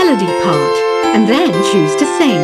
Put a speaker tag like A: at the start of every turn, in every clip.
A: melody part and then choose to sing.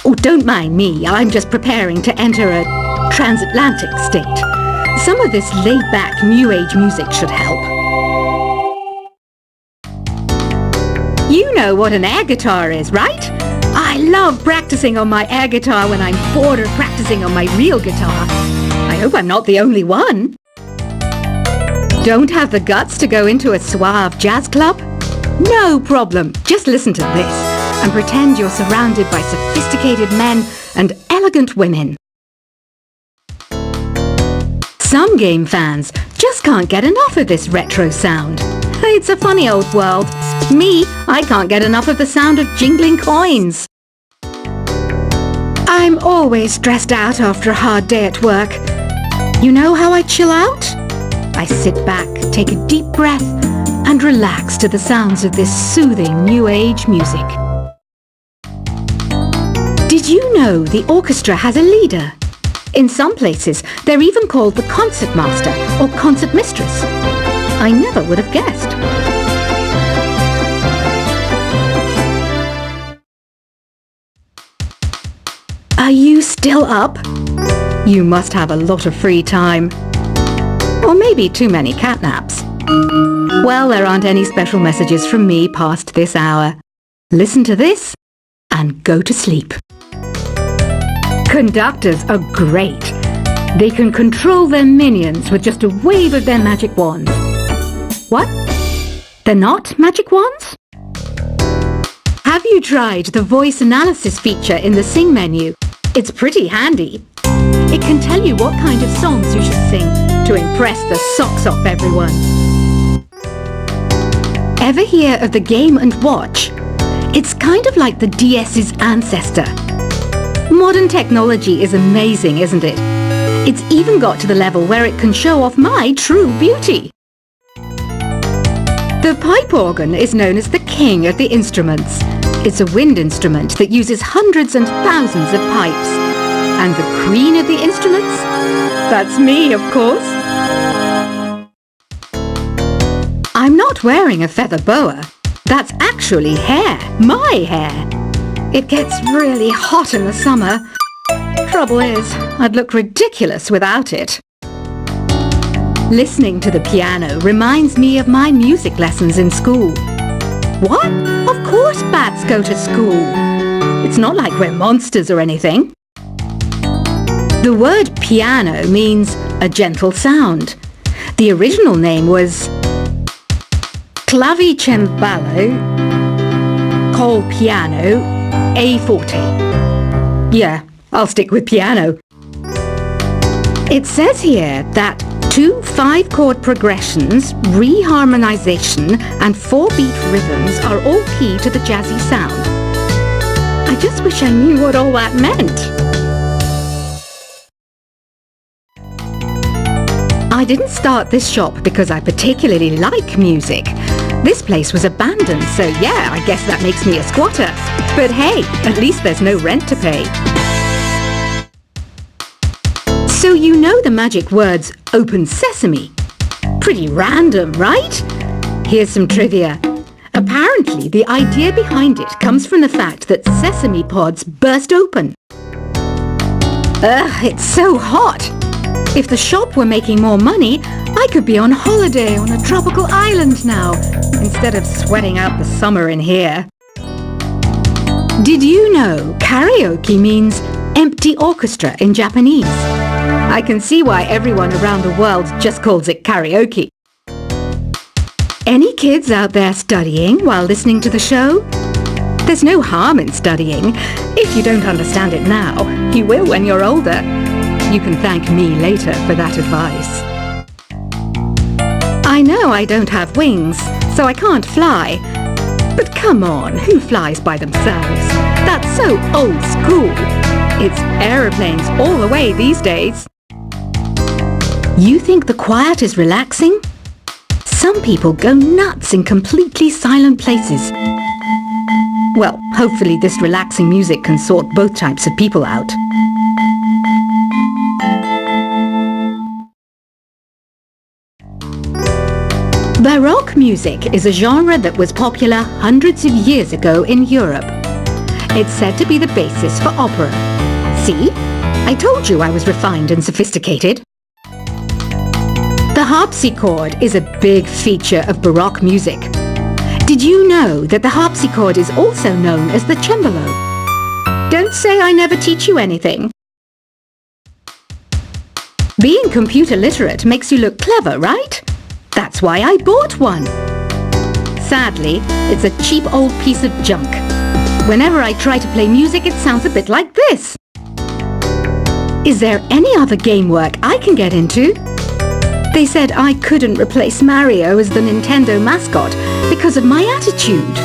A: Oh, don't mind me. I'm just preparing to enter a transatlantic state. Some of this laid-back New Age music should help. You know what an air guitar is, right? I love practicing on my air guitar when I'm bored of practicing on my real guitar. I hope I'm not the only one. Don't have the guts to go into a suave jazz club? No problem. Just listen to this and pretend you're surrounded by sophisticated men and elegant women. Some game fans just can't get enough of this retro sound. It's a funny old world. Me, I can't get enough of the sound of jingling coins. I'm always stressed out after a hard day at work. You know how I chill out? I sit back, take a deep breath, and relax to the sounds of this soothing New Age music. Did you know the orchestra has a leader? In some places, they're even called the concert master or concert mistress. I never would have guessed. Are you still up? You must have a lot of free time. Or maybe too many catnaps. Well, there aren't any special messages from me past this hour. Listen to this and go to sleep. Conductors are great. They can control their minions with just a wave of their magic wands. What? They're not magic wands? Have you tried the voice analysis feature in the Sing menu? It's pretty handy. It can tell you what kind of songs you should sing to impress the socks off everyone. Ever hear of the Game & Watch? It's kind of like the DS's ancestor. Modern technology is amazing, isn't it? It's even got to the level where it can show off my true beauty. The pipe organ is known as the king of the instruments. It's a wind instrument that uses hundreds and thousands of pipes. And the queen of the instruments? That's me, of course. I'm not wearing a feather boa. That's actually hair, my hair. It gets really hot in the summer. Trouble is, I'd look ridiculous without it. Listening to the piano reminds me of my music lessons in school. What? Of course bats go to school. It's not like we're monsters or anything. The word piano means a gentle sound. The original name was clavicembalo col piano a forte. Yeah, I'll stick with piano. It says here that 2 5-chord progressions, reharmonization and 4-beat rhythms are all key to the jazzy sound. I just wish I knew what all that meant. I didn't start this shop because I particularly like music. This place was abandoned, so yeah, I guess that makes me a squatter. But hey, at least there's no rent to pay. So you know the magic words open sesame? Pretty random, right? Here's some trivia. Apparently, the idea behind it comes from the fact that sesame pods burst open. Ugh, it's so hot. If the shop were making more money, I could be on holiday on a tropical island now, instead of sweating out the summer in here. Did you know karaoke means empty orchestra in Japanese? I can see why everyone around the world just calls it karaoke. Any kids out there studying while listening to the show? There's no harm in studying. If you don't understand it now, you will when you're older. You can thank me later for that advice. I know I don't have wings, so I can't fly. But come on, who flies by themselves? That's so old school. It's aeroplanes all the way these days. You think the quiet is relaxing? Some people go nuts in completely silent places. Well, hopefully this relaxing music can sort both types of people out. Baroque music is a genre that was popular hundreds of years ago in Europe. It's said to be the basis for opera. See? I told you I was refined and sophisticated. The harpsichord is a big feature of Baroque music. Did you know that the harpsichord is also known as the cembalo? Don't say I never teach you anything. Being computer literate makes you look clever, right? That's why I bought one. Sadly, it's a cheap old piece of junk. Whenever I try to play music, it sounds a bit like this. Is there any other game work I can get into? They said I couldn't replace Mario as the Nintendo mascot because of my attitude.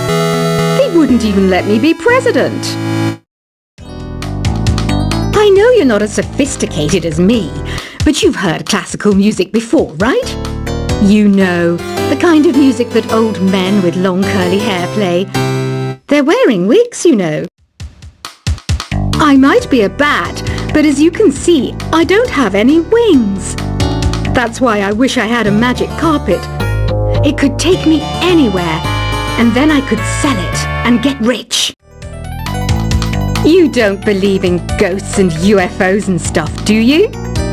A: They wouldn't even let me be president. I know you're not as sophisticated as me, but you've heard classical music before, right? You know, the kind of music that old men with long curly hair play. They're wearing wigs, you know. I might be a bat, but as you can see, I don't have any wings. That's why I wish I had a magic carpet. It could take me anywhere, and then I could sell it and get rich. You don't believe in ghosts and UFOs and stuff, do you?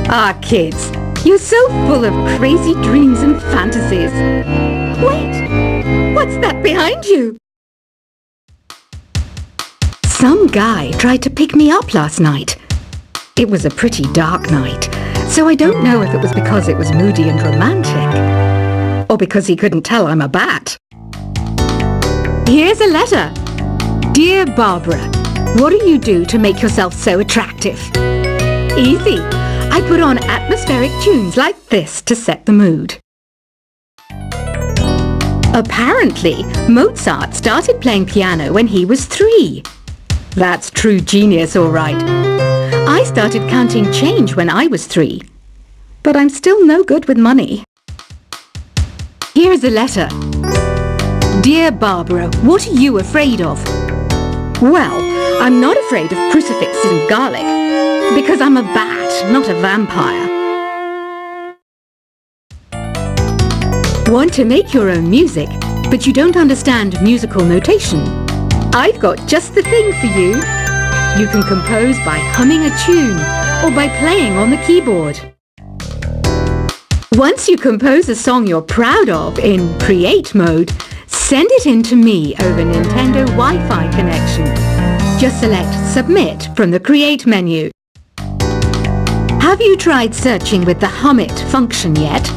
A: Ah, kids, you're so full of crazy dreams and fantasies. Wait, what's that behind you? Some guy tried to pick me up last night. It was a pretty dark night, so I don't know if it was because it was moody and romantic, or because he couldn't tell I'm a bat. Here's a letter. Dear Barbara, what do you do to make yourself so attractive? Easy. I put on atmospheric tunes like this to set the mood. Apparently, Mozart started playing piano when he was 3. That's true genius, all right. I started counting change when I was 3. But I'm still no good with money. Here's a letter. Dear Barbara, what are you afraid of? Well, I'm not afraid of crucifixes and garlic, because I'm a bat, not a vampire. Want to make your own music, but you don't understand musical notation? I've got just the thing for you. You can compose by humming a tune or by playing on the keyboard. Once you compose a song you're proud of in create mode, send it in to me over Nintendo Wi-Fi connection. Just select Submit from the Create menu. Have you tried searching with the Hum It function yet?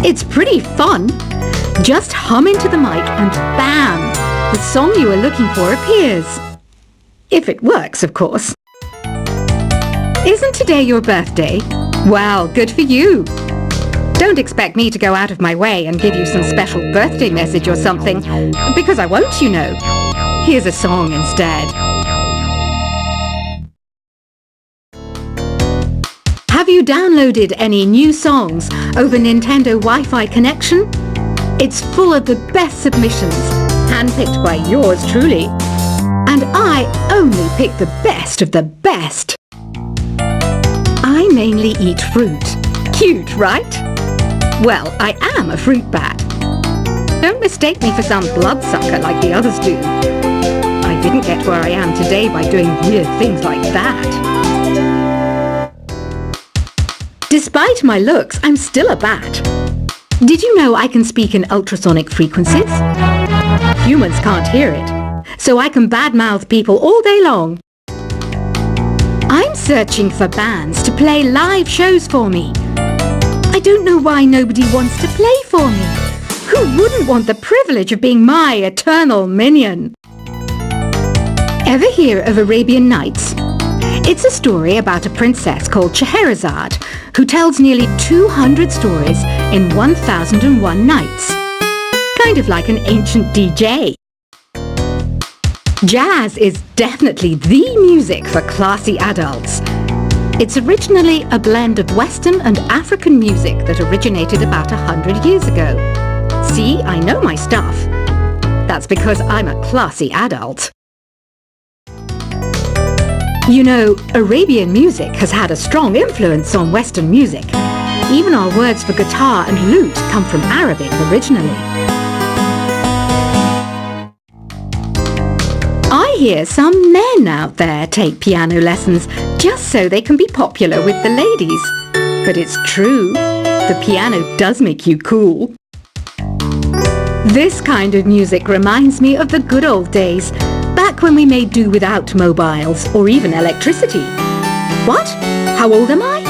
A: It's pretty fun. Just hum into the mic and bam! The song you are looking for appears. If it works, of course. Isn't today your birthday? Well, good for you. Don't expect me to go out of my way and give you some special birthday message or something, because I won't, you know. Here's a song instead. Have you downloaded any new songs over Nintendo Wi-Fi connection? It's full of the best submissions, handpicked by yours truly. And I only pick the best of the best. I mainly eat fruit. Cute, right? Well, I am a fruit bat. Don't mistake me for some bloodsucker like the others do. I didn't get where I am today by doing weird things like that. Despite my looks, I'm still a bat. Did you know I can speak in ultrasonic frequencies? Humans can't hear it, so I can badmouth people all day long. I'm searching for bands to play live shows for me. I don't know why nobody wants to play for me. Who wouldn't want the privilege of being my eternal minion? Ever hear of Arabian Nights? It's a story about a princess called Scheherazade who tells nearly 200 stories in 1001 nights. Kind of like an ancient DJ. Jazz is definitely the music for classy adults. It's originally a blend of Western and African music that originated about 100 years ago. See, I know my stuff. That's because I'm a classy adult. You know, Arabian music has had a strong influence on Western music. Even our words for guitar and lute come from Arabic originally. I hear some men out there take piano lessons just so they can be popular with the ladies. But it's true, the piano does make you cool. This kind of music reminds me of the good old days, back when we made do without mobiles or even electricity. What? How old am I?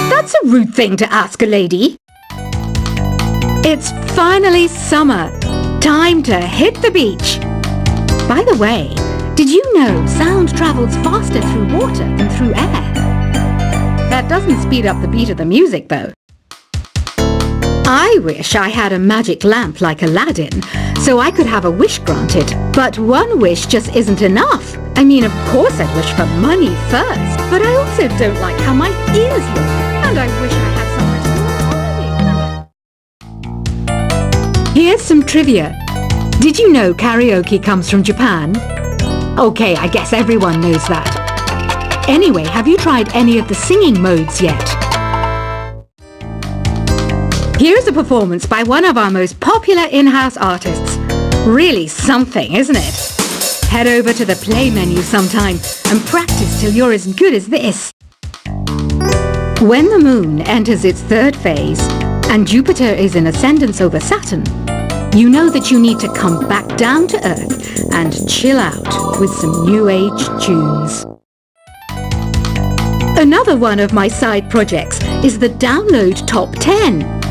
A: That's a rude thing to ask a lady. It's finally summer. Time to hit the beach. By the way, did you know sound travels faster through water than through air? That doesn't speed up the beat of the music, though. I wish I had a magic lamp like Aladdin, so I could have a wish granted. But one wish just isn't enough. I mean, of course I'd wish for money first, but I also don't like how my ears look, and I wish I had somewhere to go on holiday. Here's some trivia. Did you know karaoke comes from Japan? Okay, I guess everyone knows that. Anyway, have you tried any of the singing modes yet? Here's a performance by one of our most popular in-house artists. Really something, isn't it? Head over to the play menu sometime and practice till you're as good as this. When the moon enters its third phase and Jupiter is in ascendance over Saturn, you know that you need to come back down to Earth and chill out with some new age tunes. Another one of my side projects is the Download Top 10.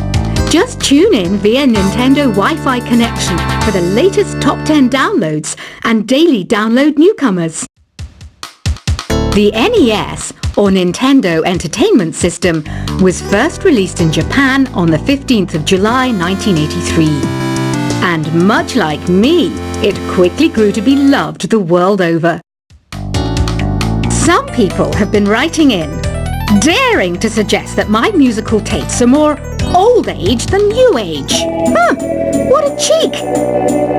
A: Just tune in via Nintendo Wi-Fi connection for the latest top 10 downloads and daily download newcomers. The NES, or Nintendo Entertainment System, was first released in Japan on the 15th of July 1983. And much like me, it quickly grew to be loved the world over. Some people have been writing in, daring to suggest that my musical tastes are more old age than new age. Huh, what a cheek!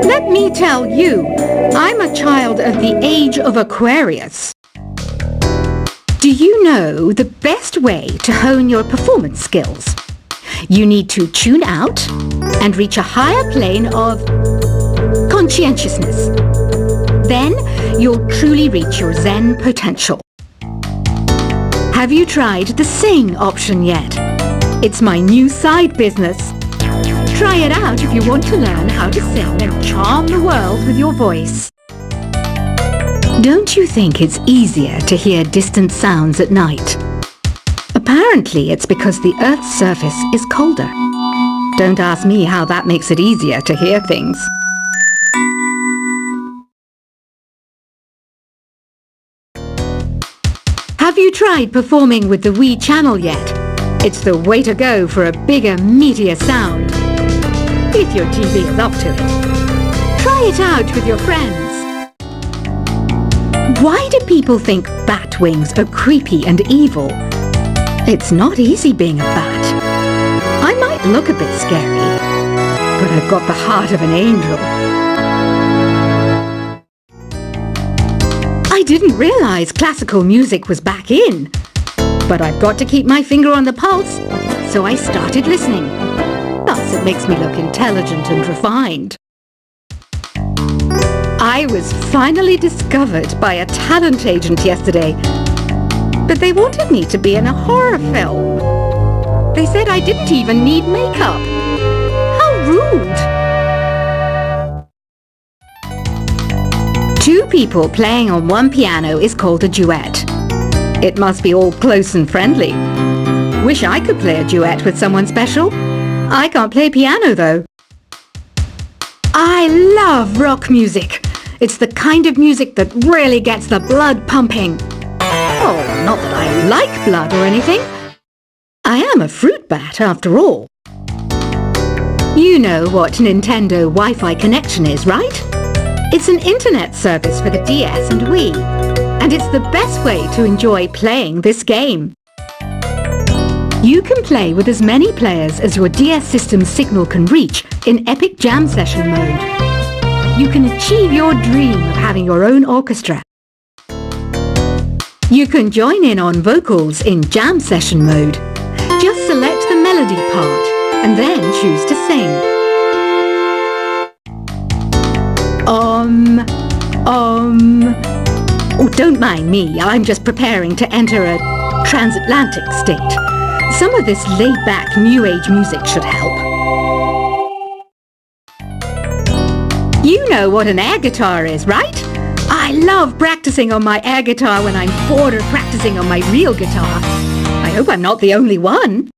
A: Let me tell you, I'm a child of the age of Aquarius. Do you know the best way to hone your performance skills? You need to tune out and reach a higher plane of conscientiousness. Then you'll truly reach your Zen potential. Have you tried the Sing option yet? It's my new side business. Try it out if you want to learn how to sing and charm the world with your voice. Don't you think it's easier to hear distant sounds at night? Apparently it's because the Earth's surface is colder. Don't ask me how that makes it easier to hear things. Have you tried performing with the Wii channel yet? It's the way to go for a bigger, meatier sound. If your TV is up to it. Try it out with your friends. Why do people think bat wings are creepy and evil? It's not easy being a bat. I might look a bit scary, but I've got the heart of an angel. I didn't realize classical music was back in. But I've got to keep my finger on the pulse, so I started listening. Thus, it makes me look intelligent and refined. I was finally discovered by a talent agent yesterday, but they wanted me to be in a horror film. They said I didn't even need makeup. How rude! Two people playing on one piano is called a duet. It must be all close and friendly. Wish I could play a duet with someone special. I can't play piano though. I love rock music. It's the kind of music that really gets the blood pumping. Oh, not that I like blood or anything. I am a fruit bat after all. You know what Nintendo Wi-Fi connection is, right? It's an internet service for the DS and Wii. And it's the best way to enjoy playing this game. You can play with as many players as your DS system's signal can reach in Epic Jam Session mode. You can achieve your dream of having your own orchestra. You can join in on vocals in Jam Session mode. Just select the melody part and then choose to sing. Oh, don't mind me. I'm just preparing to enter a transatlantic state. Some of this laid-back New Age music should help. You know what an air guitar is, right? I love practicing on my air guitar when I'm bored of practicing on my real guitar. I hope I'm not the only one.